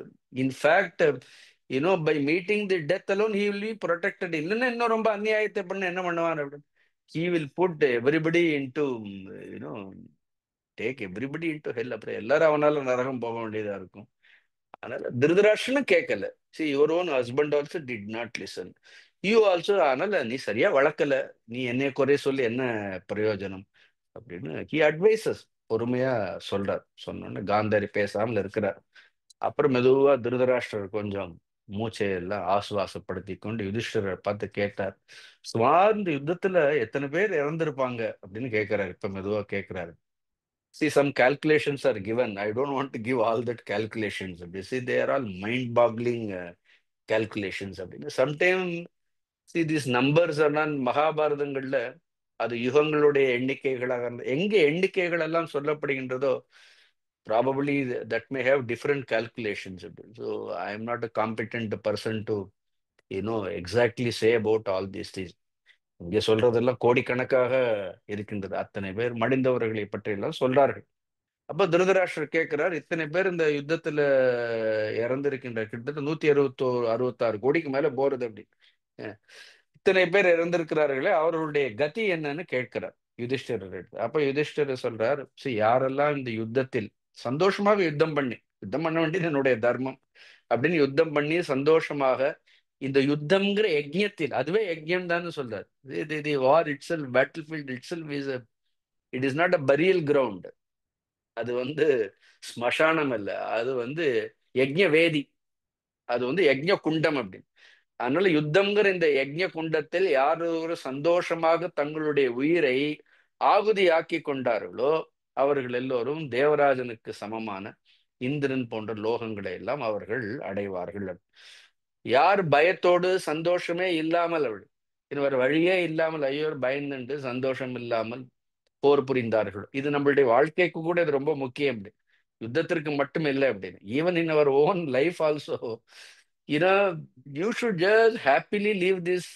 In fact, by meeting the death alone, he will be protected. இல்லைன்னா இன்னும் ரொம்ப அநியாயத்தை பண்ண என்ன பண்ணுவான் அப்படின்னு. He will put everybody into, take everybody into hell. அப்புறம் எல்லாரும் அவனால நரகம் போக வேண்டியதா இருக்கும். அதனால திருதராஷ்டிரனும் கேட்கல. See, your own husband also did not listen. You also, அதனால நீ சரியா வளர்க்கல, நீ என்னைய குறை சொல்லி என்ன பிரயோஜனம் அப்படின்னு he advises. பொறுமையா சொல்றார். சொன்னோன்னு காந்தாரி பேசாமல் இருக்கிறார். அப்புறம் மெதுவா திருதராஷ்டிரர் கொஞ்சம் மூச்சையெல்லாம் ஆசுவாசப்படுத்தி கொண்டு யுதிஷ்டரை பார்த்து கேட்டார், சுவார்ந்த யுத்தத்துல எத்தனை பேர் இறந்திருப்பாங்க அப்படின்னு கேட்கிறாரு. இப்ப மெதுவா கேட்கிறாரு. See, some calculations are given. I don't want to give all that calculations. See, they are all mind-boggling calculations. Sometimes, see, these numbers are not மகாபாரதங்கள்ல அது யுகங்களுடைய எண்ணிக்கைகளாக எங்க எண்ணிக்கைகள் எல்லாம் சொல்லப்படுகின்றதோ, probably that may have different calculations. So I am not a competent person to exactly say about all these things. இங்கே சொல்றதெல்லாம் கோடிக்கணக்காக இருக்கின்றது. அத்தனை பேர் மடிந்தவர்களை பற்றி எல்லாம் சொல்றார்கள். அப்ப திருதராஷ்டிரர் கேட்கிறார், இத்தனை பேர் இந்த யுத்தத்துல இறந்திருக்கின்ற கிட்டத்தட்ட 166 கோடிக்கு மேல போறது அப்படி, இத்தனை பேர் இறந்திருக்கிறார்களே, அவர்களுடைய கதி என்னன்னு கேட்கிறார் யுதிஷ்டிரர். அப்ப யுதிஷ்டிரர் சொல்றார், யாரெல்லாம் இந்த யுத்தத்தில் சந்தோஷமாக யுத்தம் பண்ண வேண்டியது என்னுடைய தர்மம் அப்படின்னு யுத்தம் பண்ணி சந்தோஷமாக இந்த யுத்தம்ங்கிற யஜ்யத்தில், அதுவே யஜ்யம் தான் சொல்றார். War itself, battlefield itself it is not a burial ground. அது ஸ்மசானம் அல்ல, அது யஜ்ய வேதி, அது யஜ்ய குண்டம் அப்படின்னு. அதனால யுத்தம்ங்கிற இந்த யஜ்ய குண்டத்தில் யார் ஒரு சந்தோஷமாக தங்களுடைய உயிரை ஆகுதியாக்கி கொண்டார்களோ அவர்கள் எல்லோரும் தேவராஜனுக்கு சமமான இந்திரன் போன்ற லோகங்களை எல்லாம் அவர்கள் அடைவார்கள். யார் பயத்தோடு சந்தோஷமே இல்லாமல் வேற வழியே இல்லாமல் ஐயோ பயந்துண்டு சந்தோஷம் இல்லாமல் போர் புரிந்தார்கள். இது நம்மளுடைய வாழ்க்கைக்கு கூட இது ரொம்ப முக்கியம். யுத்தத்திற்கு மட்டும் இல்லை அப்படின்னு. Even in our own life also, you should just happily leave this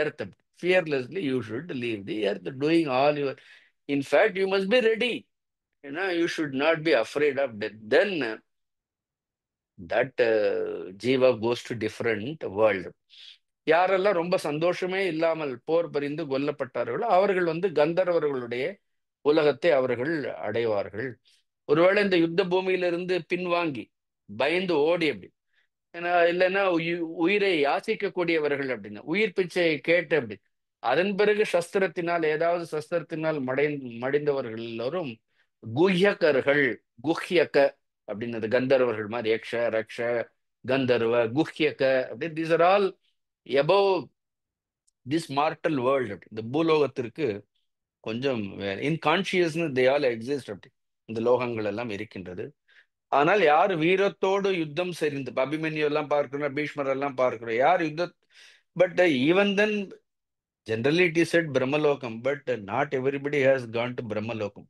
earth. Fearlessly you should leave the earth, doing all your in fact you must be ready. ஏன்னா you should not be afraid of death. Then that jiva goes to different world. யாரெல்லாம் ரொம்ப சந்தோஷமே இல்லாமல் போர் புரிந்து கொல்லப்பட்டார்களோ அவர்கள் வந்து கந்தர்வர்களுடைய உலகத்தை அவர்கள் அடைவார்கள். ஒருவேளை இந்த யுத்த பூமியிலிருந்து பின்வாங்கி பயந்து ஓடி அப்படி, ஏன்னா இல்லைன்னா உயிரை யாசிக்கக்கூடியவர்கள் அப்படின்னா உயிர் பிச்சையை கேட்டு அப்படி, அதன் பிறகு சஸ்திரத்தினால் ஏதாவது சஸ்திரத்தினால் மடிந்தவர்கள் எல்லோரும் குஹ்யகர்கள். குஹ்யக அப்படின்னது கந்தர்வர்கள் மாதிரி, யக்ஷ ரக்ஷ கந்தர்வ குஹ்யக அப்படி, these are all above this mortal world. இந்த பூலோகத்திற்கு கொஞ்சம் இன்கான்சியஸ்னஸ் தே ஆல் எக்ஸிஸ்ட் அப்படி, இந்த லோகங்கள் எல்லாம் இருக்கின்றது. ஆனால் யார் வீரத்தோடு யுத்தம் செய்து, இப்ப அபிமன்யு எல்லாம் பார்க்கிறோம், பீஷ்மர் எல்லாம் பார்க்கிறோம், யார் யுத்த, but even then generally it is said Brahmalokam, but not everybody has gone to Brahmalokam.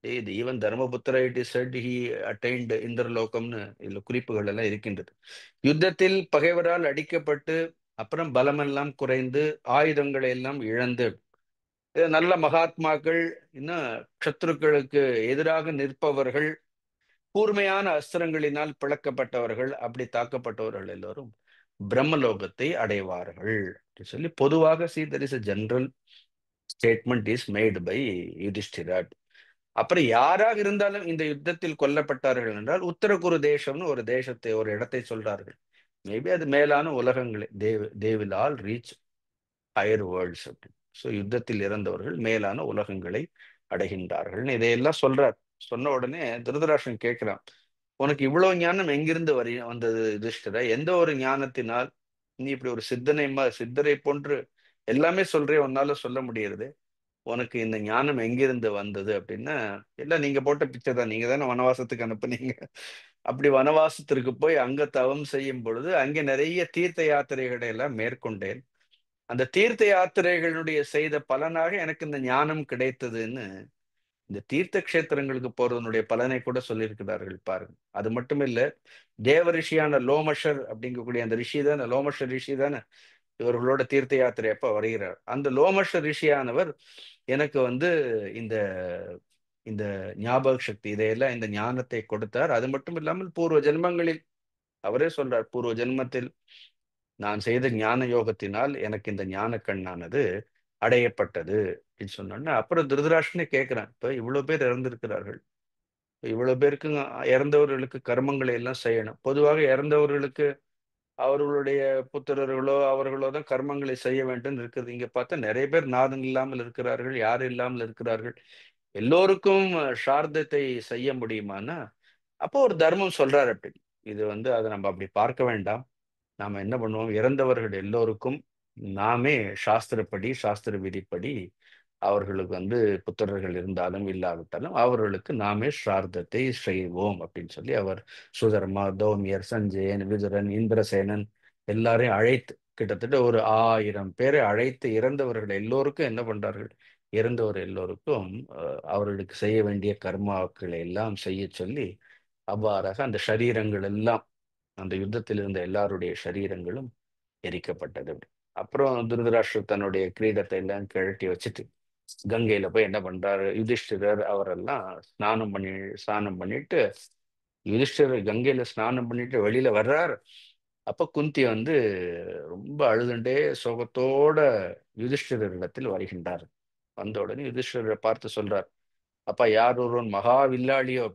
இது even Dharmaputra it is said he attained இந்திரலோகம்னு இதுல குறிப்புகள் எல்லாம் இருக்கின்றது. யுத்தத்தில் பகைவரால் அடிக்கப்பட்டு அப்புறம் பலமெல்லாம் குறைந்து ஆயுதங்களை எல்லாம் இழந்து, நல்ல மகாத்மாக்கள், இன்னும் சத்துருக்களுக்கு எதிராக நிற்பவர்கள், கூர்மையான அஸ்திரங்களினால் பிளக்கப்பட்டவர்கள், அப்படி தாக்கப்பட்டவர்கள் எல்லோரும் பிரம்மலோகத்தை அடைவார்கள் அப்படின்னு சொல்லி பொதுவாக see there is a general statement is made by Yudhishthira. அப்புறம் யாராக இருந்தாலும் இந்த யுத்தத்தில் கொல்லப்பட்டார்கள் என்றால் உத்தரகுரு தேசம்னு ஒரு தேசத்தை, ஒரு இடத்தை சொல்றார்கள். மேபி அது மேலான உலகங்களே, they will all reach higher worlds அப்படி. ஸோ யுத்தத்தில் இறந்தவர்கள் மேலான உலகங்களை அடைகின்றார்கள். இதையெல்லாம் சொல்றார். சொன்ன உடனே திருதராஷ்டிரன் கேட்கிறான், உனக்கு இவ்வளவு ஞானம் எங்கிருந்து வந்தது யுதிஷ்டிரா? எந்த ஒரு ஞானத்தினால் நீ இப்படி ஒரு சித்தரை போன்று எல்லாமே சொல்றே, உன்னால சொல்ல முடியறது, உனக்கு இந்த ஞானம் எங்கிருந்து வந்தது அப்படின்னா, எல்லாம் நீங்க போட்ட பிச்சை தான், நீங்க தானே வனவாசத்துக்கு அனுப்புனீங்க. அப்படி வனவாசத்திற்கு போய் அங்க தவம் செய்யும் பொழுது அங்கே நிறைய தீர்த்த யாத்திரைகளை எல்லாம் மேற்கொண்டேன். அந்த தீர்த்த யாத்திரைகளுடைய செய்த பலனாக எனக்கு இந்த ஞானம் கிடைத்ததுன்னு இந்த தீர்த்த கஷேத்திரங்களுக்கு போறதனுடைய பலனை கூட சொல்லியிருக்கிறார்கள் பாருங்க. அது மட்டும் இல்ல, தேவ ரிஷியான லோமஷர் அப்படிங்கக்கூடிய அந்த ரிஷி தானே, லோமஷர் ரிஷி தானே இவர்களோட தீர்த்த யாத்திரை அப்ப வருகிறார். அந்த லோமஷர் ரிஷியானவர் எனக்கு வந்து இந்த இந்த ஞாபக சக்தி, இதையெல்லாம் இந்த ஞானத்தை கொடுத்தார். அது மட்டும் இல்லாமல் பூர்வ ஜென்மங்களில் அவரே சொல்றார், பூர்வ ஜென்மத்தில் நான் செய்த ஞான யோகத்தினால் எனக்கு இந்த ஞான கண்ணானது அடையப்பட்டது அப்படின்னு சொன்னோன்னா, அப்புறம் திருதராஷ்டிரனே கேட்கிறான், இப்ப இவ்வளவு பேர் இறந்திருக்கிறார்கள், இவ்வளவு பேருக்கு இறந்தவர்களுக்கு கர்மங்களை எல்லாம் செய்யணும். பொதுவாக இறந்தவர்களுக்கு அவர்களுடைய புத்திரர்களோ அவர்களோ தான் கர்மங்களை செய்ய வேண்டும் இருக்குது. இங்க பார்த்தா நிறைய பேர் நாதன் இல்லாமல் இருக்கிறார்கள், யாரும் இல்லாமல் இருக்கிறார்கள். எல்லோருக்கும் சார்தத்தை செய்ய முடியுமானா, அப்போ ஒரு தர்மம் சொல்றாரு அப்படி. இது வந்து அதை நம்ம அப்படி பார்க்க வேண்டாம். நாம என்ன பண்ணுவோம், இறந்தவர்கள் எல்லோருக்கும் நாமே சாஸ்திரப்படி, சாஸ்திர விதிப்படி, அவர்களுக்கு வந்து புத்திரர்கள் இருந்தாலும் இல்லாவிட்டாலும் அவர்களுக்கு நாமே ஸ்ரார்த்தத்தை செய்வோம் அப்படின்னு சொல்லி அவர் சுதர்மா, தௌமியர், சஞ்சயன், விதுரன், இந்திரசேனன் எல்லாரையும் அழைத்து, கிட்டத்தட்ட ஒரு 1000 பேரை அழைத்து இறந்தவர்கள் எல்லோருக்கும் என்ன பண்றார்கள், இறந்தவர் எல்லோருக்கும் அவர்களுக்கு செய்ய வேண்டிய கர்மாக்களை எல்லாம் செய்ய சொல்லி, அவ்வாறாக அந்த சரீரங்கள் எல்லாம், அந்த யுத்தத்தில் இருந்த எல்லாருடைய சரீரங்களும் எரிக்கப்பட்டது. அப்புறம் திருதராஷ்டிரர் தன்னுடைய கிரீடத்தை எல்லாம் கழட்டி வச்சுட்டு கங்கையில போய் என்ன பண்றாரு, யுதிஷ்டிரர் அவரெல்லாம் ஸ்நானம் பண்ணிட்டு, யுதிஷ்டிரர் கங்கையில ஸ்நானம் பண்ணிட்டு வெளியில வர்றார். அப்ப குந்தி வந்து ரொம்ப அழுதுண்டே சோகத்தோட யுதிஷ்டிரரிடத்தில் வருகின்றார். வந்த உடனே யுதிஷ்டிரரை பார்த்து சொல்றார், அப்பா, யார் ஒருவன் மகா வில்லாளியோ,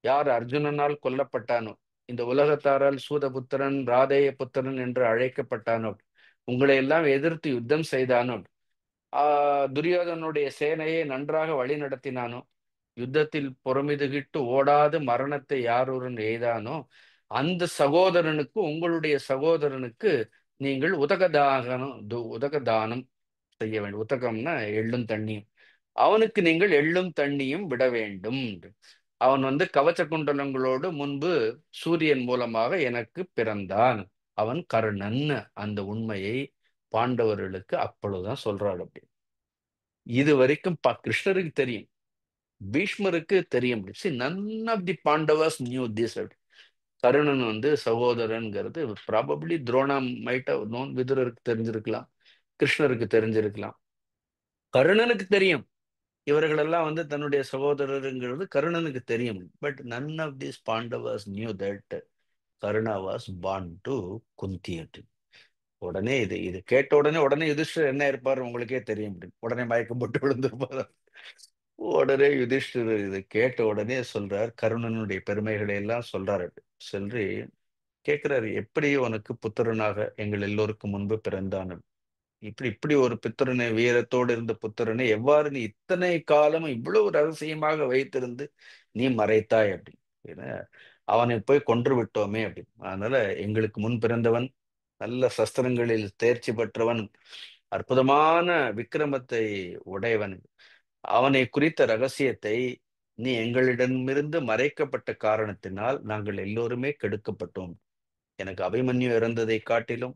யார் அர்ஜுனனால் கொல்லப்பட்டானோ, இந்த உலகத்தாரால் சூதபுத்திரன், ராதேய புத்திரன் என்று அழைக்கப்பட்டானோ, உங்களை எல்லாம் எதிர்த்து யுத்தம் செய்தானோ, துரியோதனுடைய சேனையை நன்றாக வழி நடத்தினானோ, யுத்தத்தில் புறமிதுகிட்டு ஓடாது மரணத்தை யாரொருவன் எய்தானோ, அந்த சகோதரனுக்கு, உங்களுடைய சகோதரனுக்கு நீங்கள் உதகதானம் செய்ய வேண்டும். உதகம்னா எள்ளும் தண்ணியும். அவனுக்கு நீங்கள் எள்ளும் தண்ணியும் விட வேண்டும். அவன் வந்து கவச்ச குண்டலங்களோடு முன்பு சூரியன் மூலமாக எனக்கு பிறந்தான், அவன் கர்ணன். அந்த உண்மையை பாண்டவர்களுக்கு அப்பொழுதுதான் சொல்றாள். அப்படி இது வரைக்கும் கிருஷ்ணருக்கு தெரியும், பீஷ்மருக்கு தெரியும். None of the Pandavas knew this. கர்ணன் வந்து சகோதரன்கிறது probably Drona might have known, விதுரருக்கு தெரிஞ்சிருக்கலாம், கிருஷ்ணருக்கு தெரிஞ்சிருக்கலாம், கர்ணனுக்கு தெரியும். இவர்களெல்லாம் வந்து தன்னுடைய சகோதரருங்கிறது கர்ணனுக்கு தெரியும். But none of these Pandavas knew that Karna was born to Kunti அப்படின்னு. உடனே இது இது கேட்ட உடனே யுதிஷ்டர் என்ன இருப்பார் உங்களுக்கே தெரியும் அப்படின்னு. உடனே மயக்கம் போட்டு விழுந்திருப்பார். உடனே யுதிஷ்டர் இது கேட்ட உடனே சொல்றார், கருணனுடைய பெருமைகளை எல்லாம் சொல்றாரு. சொல்லி கேட்கிறாரு, எப்படி உனக்கு புத்திரனாக எங்கள் எல்லோருக்கும் முன்பு பிறந்தான்? இப்படி இப்படி ஒரு புத்திரனை, வீரத்தோடு இருந்த புத்திரனை எவ்வாறு நீ இத்தனை காலம் இவ்வளவு ரகசியமாக வைத்திருந்து நீ மறைத்தாய் அப்படின்னு. ஏன்னா, அவனை போய் கொன்று விட்டோமே அப்படின்னு. அதனால எங்களுக்கு முன் பிறந்தவன், நல்ல சஸ்திரங்களில் தேர்ச்சி பெற்றவன், அற்புதமான விக்கிரமத்தை உடையவன், அவனை குறித்த ரகசியத்தை நீ எங்களிடமிருந்து மறைக்கப்பட்ட காரணத்தினால் நாங்கள் எல்லோருமே கெடுக்கப்பட்டோம். எனக்கு அபிமன்யு இறந்ததை காட்டிலும்,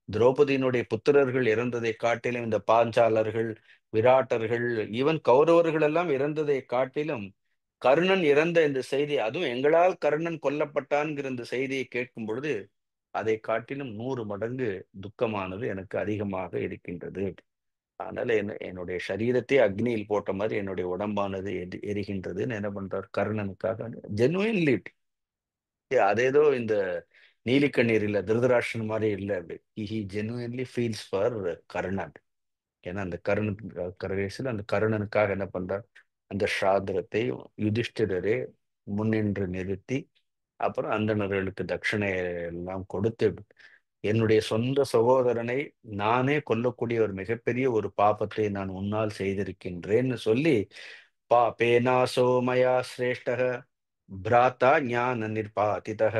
திரௌபதியினுடைய புத்திரர்கள் இறந்ததை காட்டிலும், இந்த பாஞ்சாலர்கள், விராட்டர்கள், ஈவன் கௌரவர்கள் எல்லாம் இறந்ததை காட்டிலும், கர்ணன் இறந்த இந்த செய்தி, அதுவும் எங்களால் கர்ணன் கொல்லப்பட்டான்ங்கிற இந்த செய்தியை கேட்கும் பொழுது அதை காட்டிலும் 100 மடங்கு துக்கமானது எனக்கு அதிகமாக இருக்கின்றது. அதனால என்னுடைய சரீரத்தை அக்னியில் போட்ட மாதிரி என்னுடைய உடம்பானது எரிகின்றதுன்னு என்ன பண்றார் கர்ணனுக்காக ஜெனுயின்லி. அதேதோ இந்த நீலிக்கண்ணீர் இல்ல திருதராஷ்டிரன் மாதிரி இல்லை அப்படி. ஹி ஜெனுயின்லி ஃபீல்ஸ் ஃபார் கர்ணன். ஏன்னா அந்த கடைசியில் அந்த கர்ணனுக்காக என்ன பண்றார், அந்த சாத்திரத்தை யுதிஷ்டிரரே முன்னின்று நிறுத்தி அப்புறம் அந்தணர்களுக்கு தட்சிணை எல்லாம் கொடுத்து, என்னுடைய சொந்த சகோதரனை நானே கொல்லக்கூடிய ஒரு மிகப்பெரிய ஒரு பாபத்தை நான் உன்னால் செய்திருக்கின்றேன்னு சொல்லி, பாபேனாசோ மயா சிரேஷ்டக பிராத்தா ஞான நிர்பாதிதக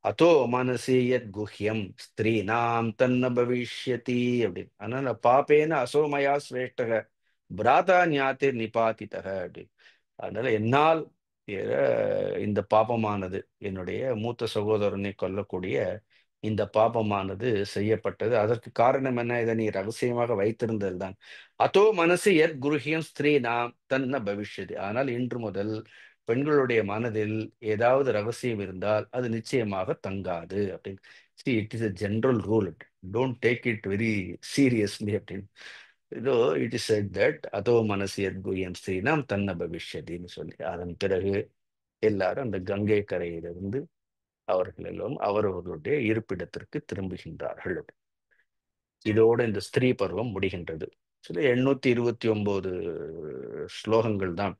அதோ மனசி யத் குஹ்யம் ஸ்திரீனாம் தன்ன பவிஷ்யதி அப்படின்னு. அதனால பாபேன அசோமயா சிரேஷ்டக பிராத்தா ஞாத்திர் நிபாதிதக அப்படின்னு. அதனால என்னால் இந்த பாபமானது, என்னுடைய மூத்த சகோதரனை கொல்லக்கூடிய இந்த பாபமானது செய்யப்பட்டது. அதற்கு காரணம் என்ன? இதை நீ ரகசியமாக வைத்திருந்தது தான். அதோ மனசு எத் குருஹியம் ஸ்திரீ நாம் தன்ன பவிஷ்யது. ஆனால் இன்று முதல் பெண்களுடைய மனதில் ஏதாவது ரகசியம் இருந்தால் அது நிச்சயமாக தங்காது அப்படின்னு. See, it is a general rule. Don't take it very seriously அப்படின்னு. இதோ இட் இஸ் செட் தட் அதோ மனசு எத் குஹ்யம் ஸ்திரீ நாம் தன்ன பவிஷ்யதின்னு சொல்லி, அதன் பிறகு எல்லாரும் அந்த கங்கை கரையிலிருந்து அவர்கள் எல்லாம் அவரவர்களுடைய இருப்பிடத்திற்கு திரும்புகின்றார்கள். இதோடு இந்த ஸ்திரீ பருவம் முடிகின்றது. சில 829 ஸ்லோகங்கள் தான்.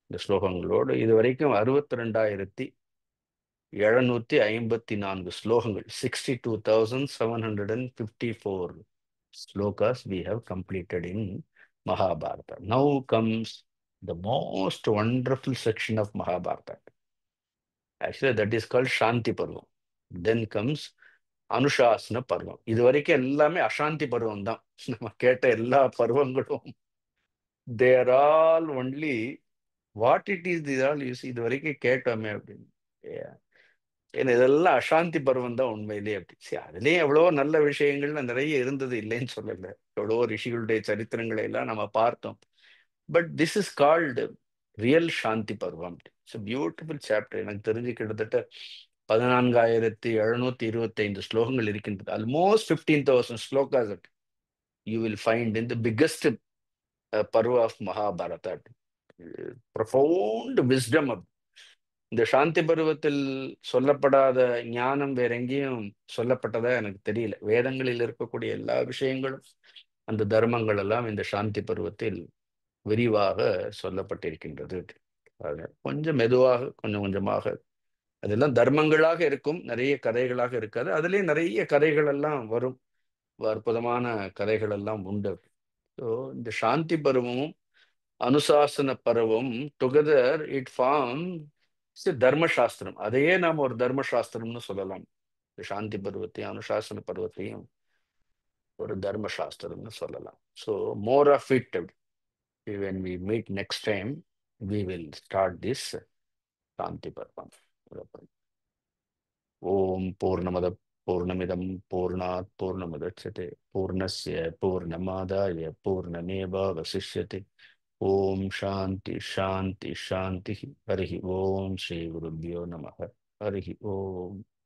இந்த ஸ்லோகங்களோடு இதுவரைக்கும் 62,754 ஸ்லோகங்கள், 62,754 slokas we have completed in Mahabharata. Now comes the most wonderful section of Mahabharata. Actually, that is called Shanti Parvam. Then comes Anushasana பருவம். இது வரைக்கும் எல்லாமே அசாந்தி பருவம் தான். நம்ம கேட்ட எல்லா பருவங்களும் there all only what it is the all use இது வரைக்கும் கேட்டோமே அப்படின்னு. ஏன்னா இதெல்லாம் அசாந்தி பருவம் தான் உண்மையிலேயே அப்படி. சரி, அதுலேயும் எவ்வளவோ நல்ல விஷயங்கள்ல நிறைய இருந்தது, இல்லைன்னு சொல்லல. எவ்வளவோ ரிஷிகளுடைய சரித்திரங்களை எல்லாம் நம்ம பார்த்தோம். But this is called real Shanti பருவம். It's beautiful chapter. எனக்கு தெரிஞ்சு கிட்டத்தட்ட 14,725 ஸ்லோகங்கள் இருக்கின்றது. Almost 15,000 slokas you will find in the biggest parva of Mahabharata. Profound wisdom. இந்த சாந்தி பருவத்தில் சொல்லப்படாத ஞானம் வேற எங்கேயும் சொல்லப்பட்டதா எனக்கு தெரியல. வேதங்களில் இருக்கக்கூடிய எல்லா விஷயங்களும், அந்த தர்மங்கள் எல்லாம் இந்த சாந்தி பருவத்தில் விரிவாக சொல்லப்பட்டிருக்கின்றது. கொஞ்சம் மெதுவாக கொஞ்சம் கொஞ்சமாக அதெல்லாம் தர்மங்களாக இருக்கும், நிறைய கதைகளாக இருக்காது. அதுலேயும் நிறைய கதைகள் எல்லாம் வரும், அற்புதமான கதைகள் எல்லாம் உண்டு. ஸோ இந்த சாந்தி பருவமும் அனுசாசன பருவம் டுகெதர் இட் ஃபார்ம் தர்மசாஸ்திரம். அதையே நாம் ஒரு தர்மசாஸ்திரம்னு சொல்லலாம். சாந்தி பருவத்தையும் அனுசாசன பருவத்தையும் ஒரு தர்மசாஸ்திரம்னு சொல்லலாம். So more of it when we meet next time we will start this Shanti Parvam. ஓம் பூர்ணமத பூர்ணமிதம் பூர்ணாத் பூர்ணமுதச்யதே பூர்ணஸ்ய பூர்ணமாதாய பூர்ணமேவாவசிஷ்யதே. ஓம் சாந்தி சாந்தி சாந்தி. ஹரி ஓம் ஸ்ரீ குருப்யோ நமः. ஹரி ஓம்.